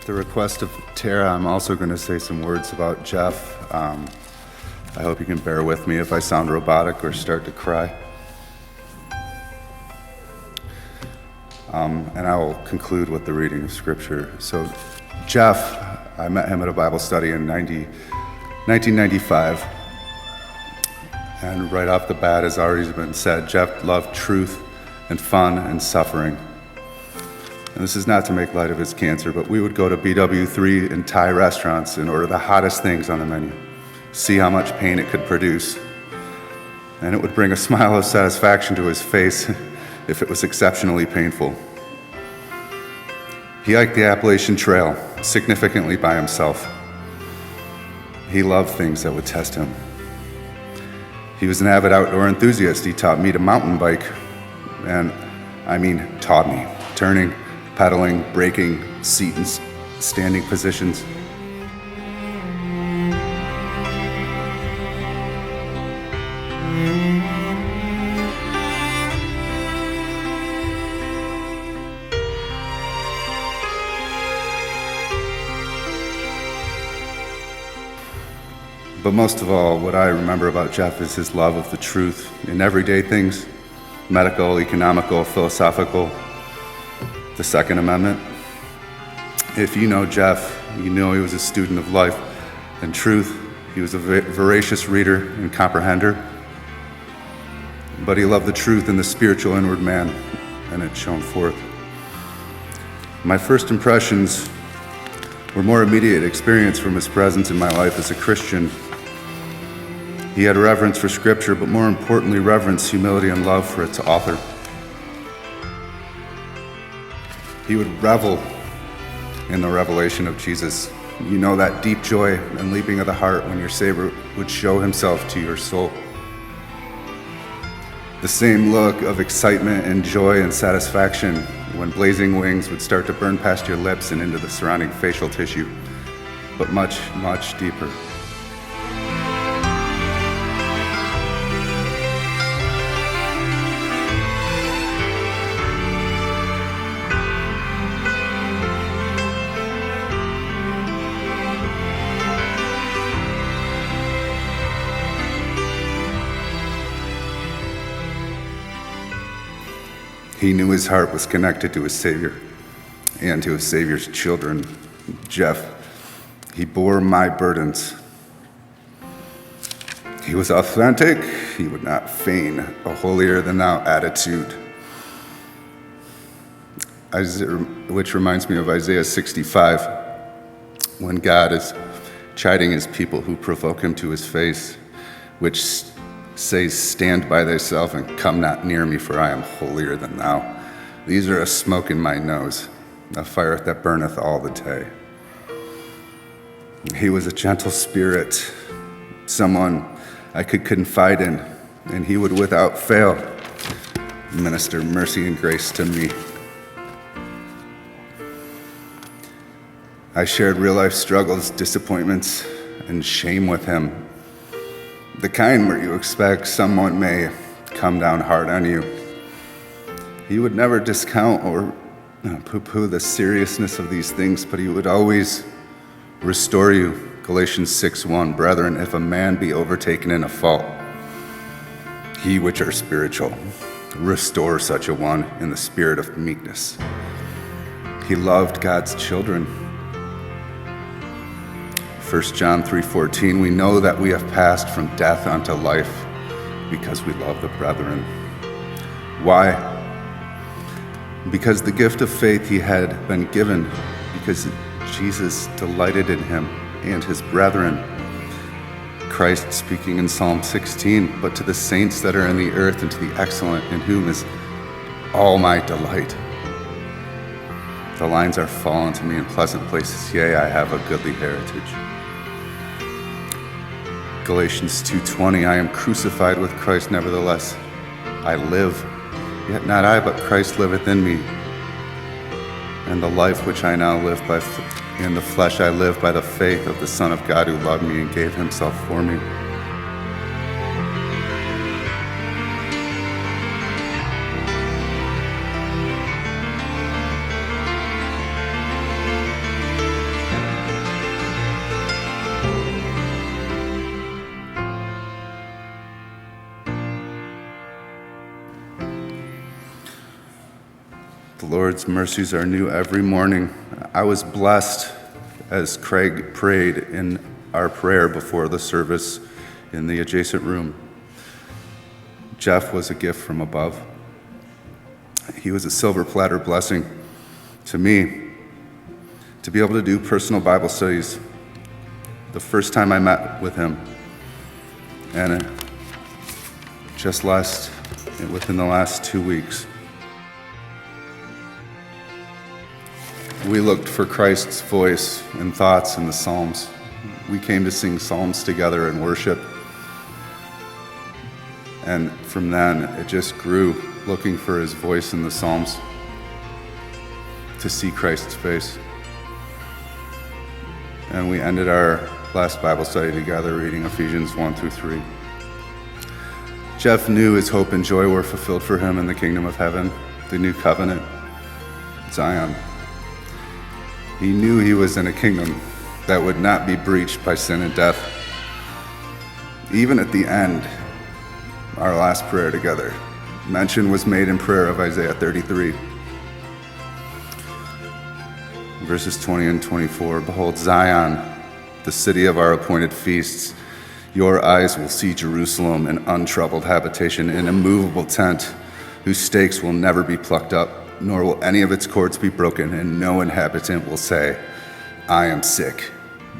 At the request of Tara, I'm also going to say some words about Jeff. I hope you can bear with me if I sound robotic or start to cry. And I will conclude with the reading of Scripture. So Jeff, I met him at a Bible study in 1995. And right off the bat, as already been said, Jeff loved truth and fun and suffering. And this is not to make light of his cancer, but we would go to BW3 and Thai restaurants and order the hottest things on the menu, see how much pain it could produce. And it would bring a smile of satisfaction to his face if it was exceptionally painful. He hiked the Appalachian Trail significantly by himself. He loved things that would test him. He was an avid outdoor enthusiast. He taught me to mountain bike, and taught me, turning, pedaling, braking, seat and standing positions. But most of all, what I remember about Jeff is his love of the truth in everyday things, medical, economical, philosophical, the Second Amendment. If you know Jeff, you know he was a student of life and truth. He was a voracious reader and comprehender. But he loved the truth in the spiritual inward man, and it shone forth. My first impressions were more immediate experience from his presence in my life as a Christian. He had reverence for Scripture, but more importantly, reverence, humility, and love for its author. He would revel in the revelation of Jesus. You know, that deep joy and leaping of the heart when your Savior would show himself to your soul. The same look of excitement and joy and satisfaction when blazing wings would start to burn past your lips and into the surrounding facial tissue, but much, much deeper. He knew his heart was connected to his Savior and to his Savior's children. Jeff, he bore my burdens. He was authentic. He would not feign a holier-than-thou attitude. Which reminds me of Isaiah 65, when God is chiding his people who provoke him to his face, which says, "Stand by thyself and come not near me, for I am holier than thou. These are a smoke in my nose, a fire that burneth all the day." He was a gentle spirit, someone I could confide in, and he would without fail minister mercy and grace to me. I shared real-life struggles, disappointments, and shame with him. The kind where you expect someone may come down hard on you. He would never discount or poo-poo the seriousness of these things, but he would always restore you. Galatians 6:1, "Brethren, if a man be overtaken in a fault, he which are spiritual, restore such a one in the spirit of meekness." He loved God's children. 1 John 3:14, "We know that we have passed from death unto life because we love the brethren." Why? Because the gift of faith he had been given, because Jesus delighted in him and his brethren. Christ speaking in Psalm 16, "But to the saints that are in the earth and to the excellent, in whom is all my delight. The lines are fallen to me in pleasant places, yea, I have a goodly heritage." Galatians 2:20, "I am crucified with Christ, nevertheless I live. Yet not I, but Christ liveth in me. And the life which I now live in the flesh I live by the faith of the Son of God who loved me and gave himself for me." The Lord's mercies are new every morning. I was blessed as Craig prayed in our prayer before the service in the adjacent room. Jeff was a gift from above. He was a silver platter blessing to me to be able to do personal Bible studies the first time I met with him. And within the last 2 weeks, we looked for Christ's voice and thoughts in the Psalms. We came to sing Psalms together in worship. And from then, it just grew, looking for his voice in the Psalms, to see Christ's face. And we ended our last Bible study together reading Ephesians 1-3. Jeff knew his hope and joy were fulfilled for him in the kingdom of heaven, the new covenant, Zion. He knew he was in a kingdom that would not be breached by sin and death. Even at the end, our last prayer together, mention was made in prayer of Isaiah 33, verses 20 and 24. Behold, Zion, the city of our appointed feasts. Your eyes will see Jerusalem, an untroubled habitation, an immovable tent, whose stakes will never be plucked up, nor will any of its cords be broken, and no inhabitant will say, I am sick,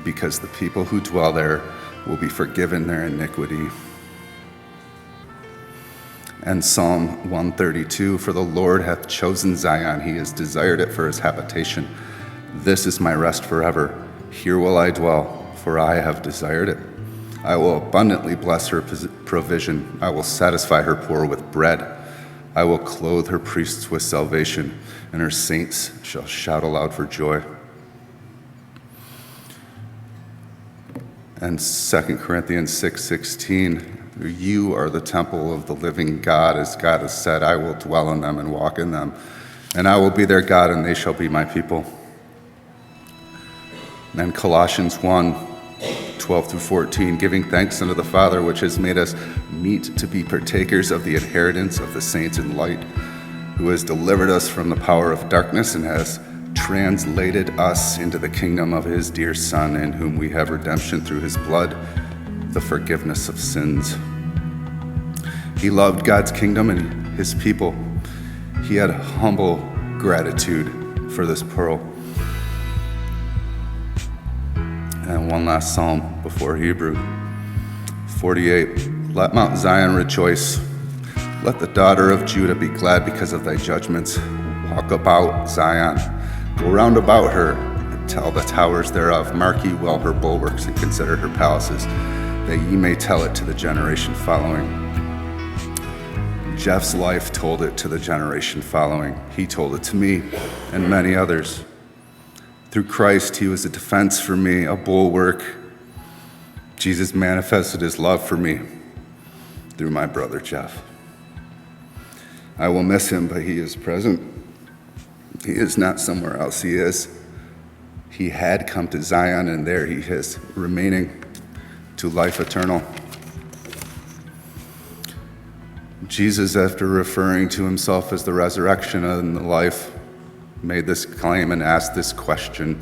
because the people who dwell there will be forgiven their iniquity. And Psalm 132, for the Lord hath chosen Zion, he has desired it for his habitation. This is my rest forever. Here will I dwell, for I have desired it. I will abundantly bless her provision. I will satisfy her poor with bread. I will clothe her priests with salvation, and her saints shall shout aloud for joy. And 2 Corinthians 6:16, you are the temple of the living God, as God has said, I will dwell in them and walk in them, and I will be their God, and they shall be my people. And Colossians 1:12-14, giving thanks unto the Father, which has made us meet to be partakers of the inheritance of the saints in light, who has delivered us from the power of darkness and has translated us into the kingdom of his dear Son, in whom we have redemption through his blood, the forgiveness of sins. He loved God's kingdom and his people. He had humble gratitude for this pearl. And one last psalm before Hebrew. 48, let Mount Zion rejoice. Let the daughter of Judah be glad because of thy judgments. Walk about Zion. Go round about her and tell the towers thereof. Mark ye well her bulwarks and consider her palaces, that ye may tell it to the generation following. Jeff's life told it to the generation following. He told it to me and many others. Through Christ, he was a defense for me, a bulwark. Jesus manifested his love for me through my brother Jeff. I will miss him, but he is present. He is not somewhere else. He had come to Zion, and there he is, remaining to life eternal. Jesus, after referring to himself as the resurrection and the life, made this claim and asked this question,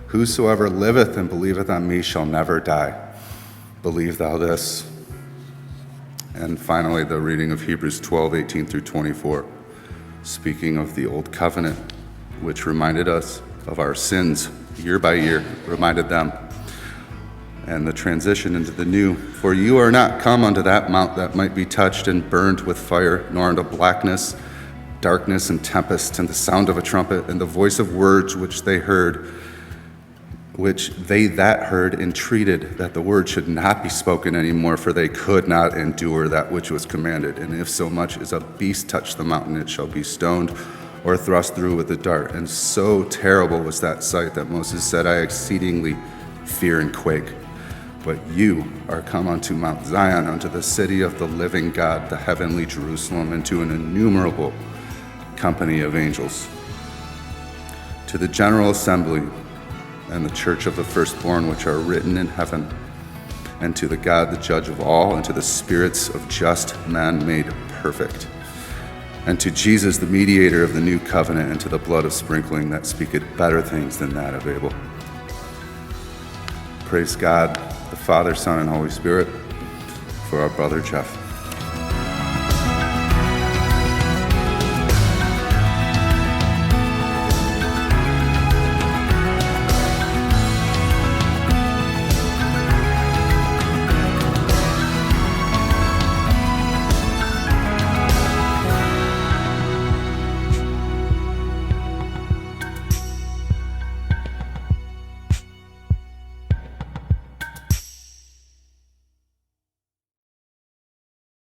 whosoever liveth and believeth on me shall never die. Believe thou this? And finally, the reading of Hebrews 12:18-24, speaking of the old covenant, which reminded us of our sins year by year, reminded them, and the transition into the new. For you are not come unto that mount that might be touched and burned with fire, nor unto blackness, darkness and tempest, and the sound of a trumpet, and the voice of words which they that heard entreated that the word should not be spoken anymore, for they could not endure that which was commanded. And if so much as a beast touch the mountain, it shall be stoned or thrust through with a dart. And so terrible was that sight that Moses said, I exceedingly fear and quake. But you are come unto Mount Zion, unto the city of the living God, the heavenly Jerusalem, and to an innumerable company of angels, to the general assembly and the church of the firstborn which are written in heaven, and to the God, the judge of all, and to the spirits of just men made perfect, and to Jesus, the mediator of the new covenant, and to the blood of sprinkling that speaketh better things than that of Abel. Praise God, the Father, Son, and Holy Spirit, for our brother Jeff.